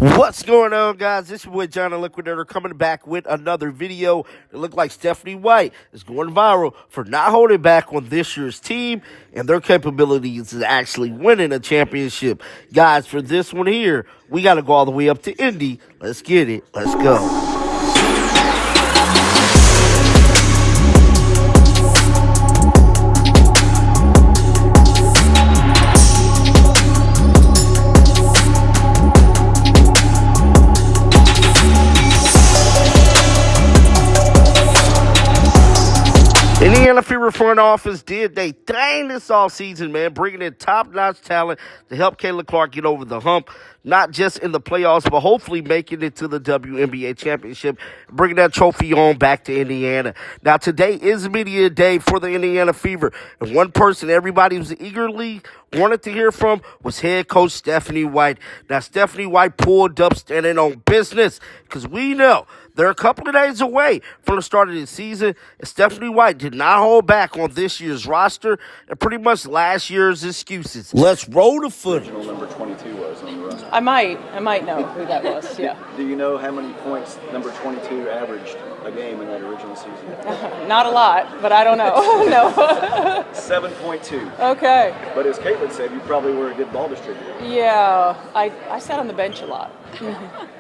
What's going on, guys? This is your boy John the Liquidator coming back with another video. It looked like Stephanie White is going viral for not holding back on this year's team and their capabilities of actually winning a championship. Guys, for this one here, we got to go all the way up to Indy. Let's get it. Let's go. Indiana Fever front office did they thing this offseason, man, bringing in top-notch talent to help Caitlin Clark get over the hump, not just in the playoffs, but hopefully making it to the WNBA championship, bringing that trophy on back to Indiana. Now, today is media day for the Indiana Fever, and one person everybody was eagerly wanted to hear from was head coach Stephanie White. Now, Stephanie White pulled up standing on business because we know they're a couple of days away from the start of the season, and Stephanie White did not hold back on this year's roster and pretty much last year's excuses. Let's roll the footage. Original number 22 was on the roster. I might know who that was, yeah. Do you know how many points number 22 averaged a game in that original season? Not a lot, but I don't know. No. 7.2. Okay. But as Caitlin said, you probably were a good ball distributor. Yeah, I sat on the bench a lot.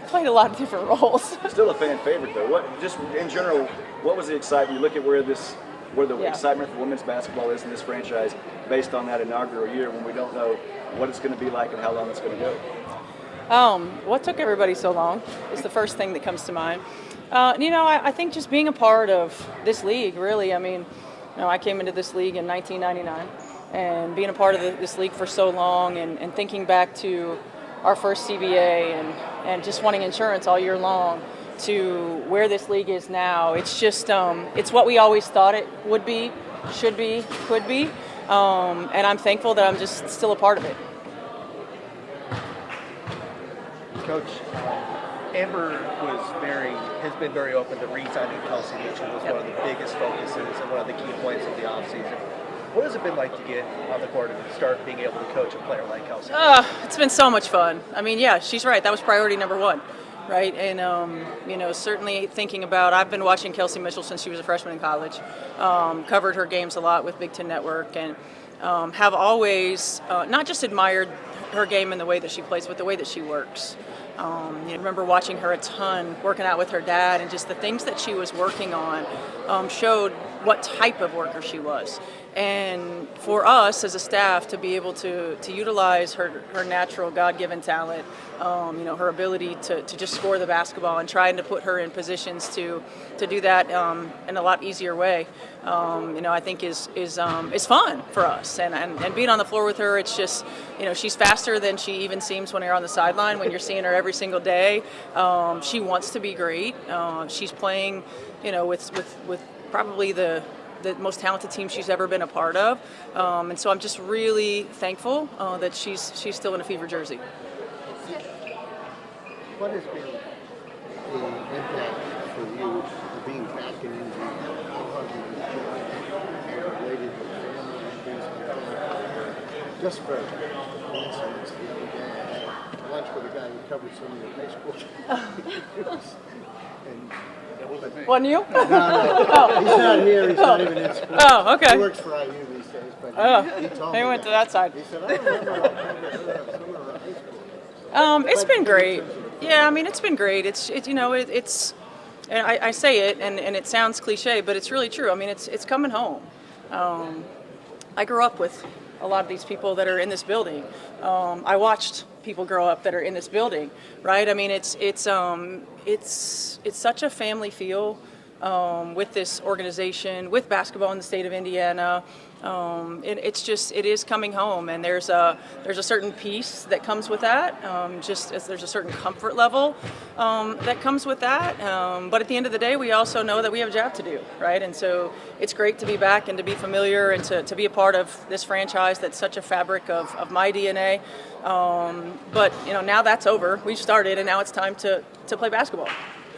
Played a lot of different roles. Still a fan favorite though. What, just in general, what was the excitement? You look at where the excitement for women's basketball is in this franchise based on that inaugural year when we don't know what it's going to be like and how long it's going to go. What took everybody so long is the first thing that comes to mind. I think just being a part of this league, really. I mean, I came into this league in 1999, and being a part of this league for so long and thinking back to our first CBA and just wanting insurance all year long to where this league is now. It's just, it's what we always thought it would be, should be, could be. And I'm thankful that I'm just still a part of it. Coach, Amber has been very open to re-signing Kelsey Mitchell. Was one of the biggest focuses and one of the key points of the offseason. What has it been like to get on the court and start being able to coach a player like Kelsey? It's been so much fun. I mean, yeah, she's right. That was priority number one, right? And, certainly thinking about, I've been watching Kelsey Mitchell since she was a freshman in college, covered her games a lot with Big Ten Network, and have always not just admired her game and the way that she plays, but the way that she works. I remember watching her a ton, working out with her dad, and just the things that she was working on showed what type of worker she was. And for us as a staff to be able to utilize her natural God-given talent, her ability to just score the basketball and trying to put her in positions to do that in a lot easier way, I think is fun for us. And being on the floor with her, it's just, she's faster than she even seems when you're on the sideline, when you're seeing her every single day. She wants to be great. She's playing, with probably the most talented team she's ever been a part of, and so I'm just really thankful that she's still in a Fever jersey. What has been the impact for you of being back in Indiana? How hard have you been related to family and things like that? Just for instance, the other day I had lunch with a guy who covers some of your high school games. And Wasn't you? no, he's not here. He's not even in school. Oh, okay. He works for IU these days, but he told me He went to that side. He said, I remember some of the high school. It's been great. Yeah, I mean, it's been great. It's and I say it, and it sounds cliche, but it's really true. I mean, it's coming home. I grew up with a lot of these people that are in this building. I watched people grow up that are in this building, right? I mean, it's such a family feel with this organization, with basketball in the state of Indiana. It is coming home, and there's a certain peace that comes with that. Just as there's a certain comfort level that comes with that. But at the end of the day, we also know that we have a job to do, right? And so it's great to be back and to be familiar and to be a part of this franchise that's such a fabric of my DNA. But now that's over. We've started, and now it's time to play basketball.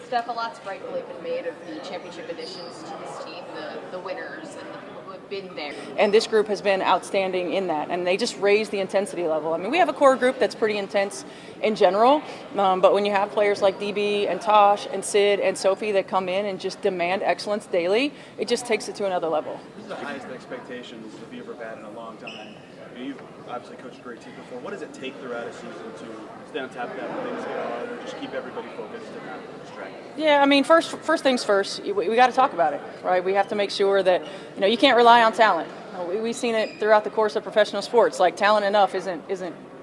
Steph, a lot's rightfully been made of the championship additions to this team, the winners and the people who have been there. And this group has been outstanding in that, and they just raise the intensity level. I mean, we have a core group that's pretty intense in general, but when you have players like DB and Tosh and Sid and Sophie that come in and just demand excellence daily, it just takes it to another level. This is the highest expectations the Beaver have had in a long time. You've obviously coached a great team before. What does it take throughout a season to stay on top of that when things get hard, or just keep everybody focused and not distracted? Yeah, I mean, first things first, we got to talk about it, right? We have to make sure that, you can't rely on talent. We've seen it throughout the course of professional sports. Like, talent enough isn't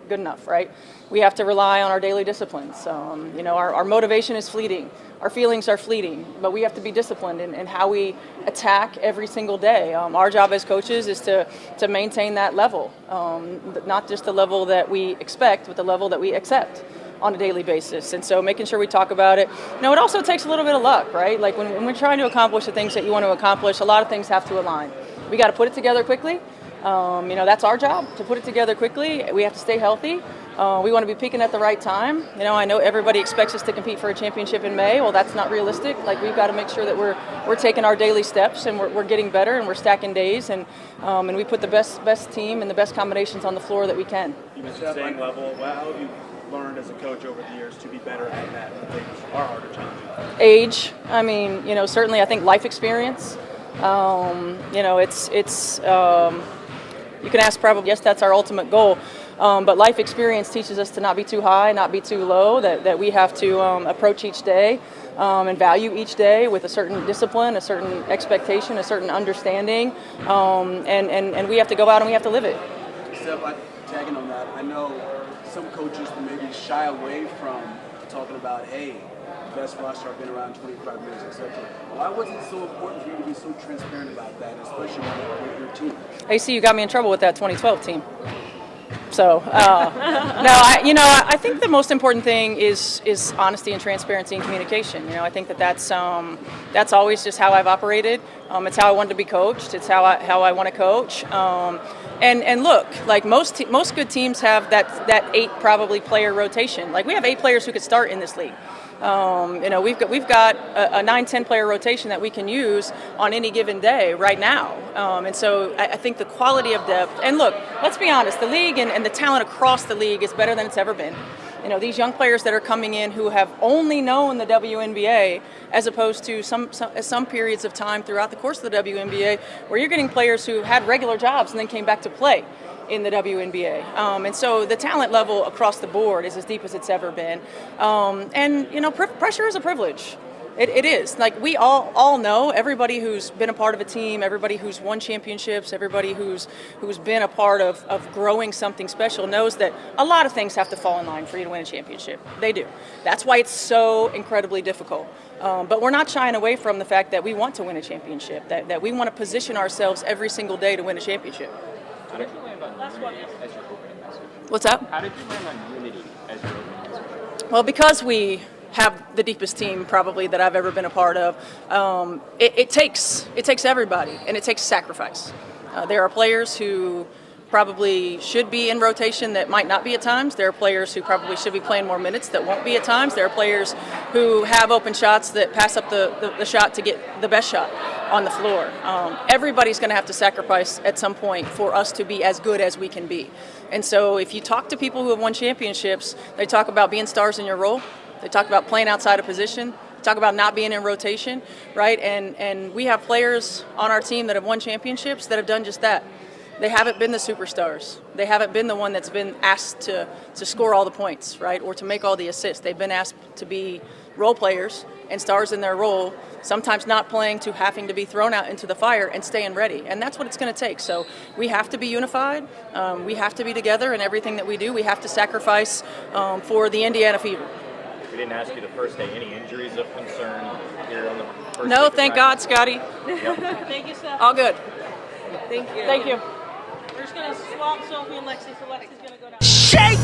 good enough, right? We have to rely on our daily disciplines. Our motivation is fleeting. Our feelings are fleeting, but we have to be disciplined in how we attack every single day. Our job as coaches is to maintain that level, not just the level that we expect, but the level that we accept on a daily basis. And so making sure we talk about it. It also takes a little bit of luck, right? Like when we're trying to accomplish the things that you want to accomplish, a lot of things have to align. We got to put it together quickly. That's our job, to put it together quickly. We have to stay healthy. We want to be peaking at the right time. I know everybody expects us to compete for a championship in May. Well, that's not realistic. Like, we've got to make sure that we're taking our daily steps, and we're getting better, and we're stacking days, and we put the best team and the best combinations on the floor that we can. You mentioned staying level. How have you learned as a coach over the years to be better at that when things are harder challenging? Age. Certainly I think life experience. You can ask probably, yes, that's our ultimate goal. But life experience teaches us to not be too high, not be too low, that we have to approach each day and value each day with a certain discipline, a certain expectation, a certain understanding, and we have to go out and we have to live it. Steph, tagging on that, I know some coaches maybe shy away from talking about, hey, best roster I've been around 25 years, etc. Why was it so important for you to be so transparent about that, especially with your team? AC, you got me in trouble with that 2012 team. So, I think the most important thing is honesty and transparency and communication. I think that's always just how I've operated. It's how I wanted to be coached. It's how I want to coach. And look, like most good teams have that 8 probably player rotation. Like, we have 8 players who could start in this league. We've got a 9-10 player rotation that we can use on any given day right now, and so I think the quality of depth. And look, let's be honest, the league and the talent across the league is better than it's ever been. These young players that are coming in who have only known the WNBA, as opposed to some periods of time throughout the course of the WNBA, where you're getting players who had regular jobs and then came back to play in the WNBA. And so the talent level across the board is as deep as it's ever been. Pressure is a privilege. It is. Like, we all know, everybody who's been a part of a team, everybody who's won championships, everybody who's been a part of growing something special knows that a lot of things have to fall in line for you to win a championship. They do. That's why it's so incredibly difficult. But we're not shying away from the fact that we want to win a championship, that we want to position ourselves every single day to win a championship. How did you land on unity as your opening message? What's up? How did you land on unity as your opening message? Well, because we have the deepest team probably that I've ever been a part of, it takes everybody, and it takes sacrifice. There are players who probably should be in rotation that might not be at times. There are players who probably should be playing more minutes that won't be at times. There are players who have open shots that pass up the shot to get the best shot on the floor. Everybody's going to have to sacrifice at some point for us to be as good as we can be. And so if you talk to people who have won championships, they talk about being stars in your role. They talk about playing outside of position. They talk about not being in rotation, right? And we have players on our team that have won championships that have done just that. They haven't been the superstars. They haven't been the one that's been asked to score all the points, right, or to make all the assists. They've been asked to be role players and stars in their role, sometimes not playing to having to be thrown out into the fire and staying ready. And that's what it's going to take. So we have to be unified. We have to be together in everything that we do. We have to sacrifice for the Indiana Fever. We didn't ask you the first day. Any injuries of concern here on the first No, day? thank God, Scotty. Yep. Thank you, Steph. All good. Thank you. Thank you. We're just going to swap Sophie and Lexi, so Lexi's going to go down. Shake